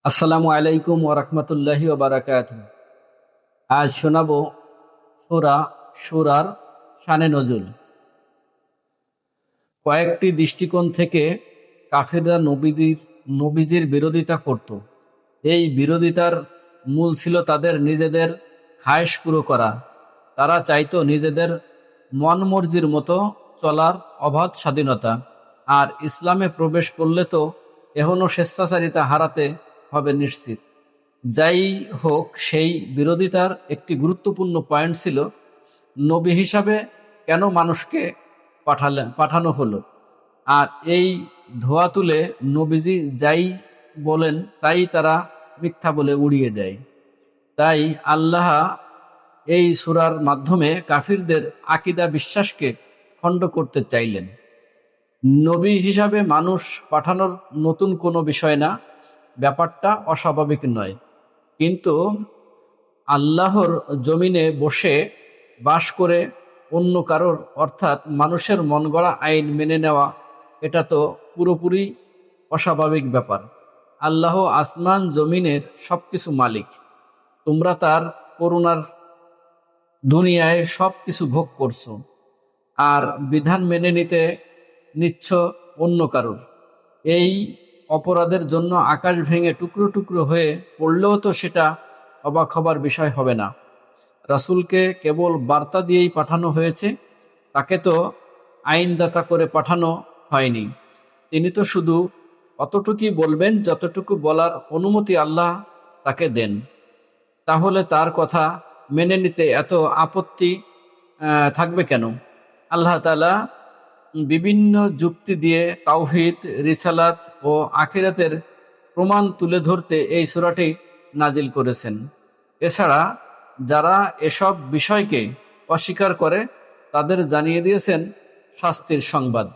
আসসালামু আলাইকুম ওরহমতুল্লাহি ওবারাকাতুহু। আজ শোনাবো সূরা শুরার শানে নজুল। কয়েকটি দৃষ্টিকোণ থেকে কাফিররা নবীজির বিরোধিতা করত। এই বিরোধিতার মূল ছিল তাদের নিজেদের খায়েশ পুরো করা। তারা চাইতো নিজেদের মন মর্জির মতো চলার অবাধ স্বাধীনতা। আর ইসলামে প্রবেশ করলে তো এখনও স্বেচ্ছাচারিতা হারাতে হবে নিশ্চিত। যাই হোক, সেই বিরোধিতার একটি গুরুত্বপূর্ণ পয়েন্ট ছিল নবী হিসাবে কেন মানুষকে পাঠানো হলো। আর এই ধোয়া তুলে নবীজি যাই বলেন তাই তারা মিথ্যা বলে উড়িয়ে দেয়। তাই আল্লাহ এই সূরার মাধ্যমে কাফিরদের আকীদা বিশ্বাসকে খণ্ড করতে চাইলেন। নবী হিসাবে মানুষ পাঠানোর নতুন কোনো বিষয় না, ব্যাপারটা অস্বাভাবিক নয়। কিন্তু আল্লাহর জমিনে বসে বাস করে অন্য কারোর অর্থাৎ মানুষের মন গড়া আইন মেনে নেওয়া, এটা তো পুরোপুরি অস্বাভাবিক ব্যাপার। আল্লাহ আসমান জমিনের সব কিছু মালিক। তোমরা তার করুণার দুনিয়ায় সব কিছু ভোগ করছো, আর বিধান মেনে নিচ্ছ অন্য কারোর। এই অপরাধের জন্য আকাশ ভেঙে টুকরো টুকরো হয়ে পড়লেও তো সেটা অবাক হবার বিষয় হবে না। রাসূলকে কেবল বার্তা দিয়েই পাঠানো হয়েছে, তাকে তো আইনদাতা করে পাঠানো হয়নি। তিনি তো শুধু অতটুকুই বলবেন যতটুকু বলার অনুমতি আল্লাহ তাকে দেন। তাহলে তার কথা মেনে নিতে এত আপত্তি থাকবে কেন? আল্লাহ তাআলা বিভিন্ন যুক্তি দিয়ে তাওহীদ, রিসালাত ও আখিরাতের প্রমাণ তুলে ধরতে এই সূরাটি নাজিল করেছেন। এছাড়া যারা এসব বিষয়কে অস্বীকার করে তাদের জানিয়ে দিয়েছেন শাস্তির সংবাদ।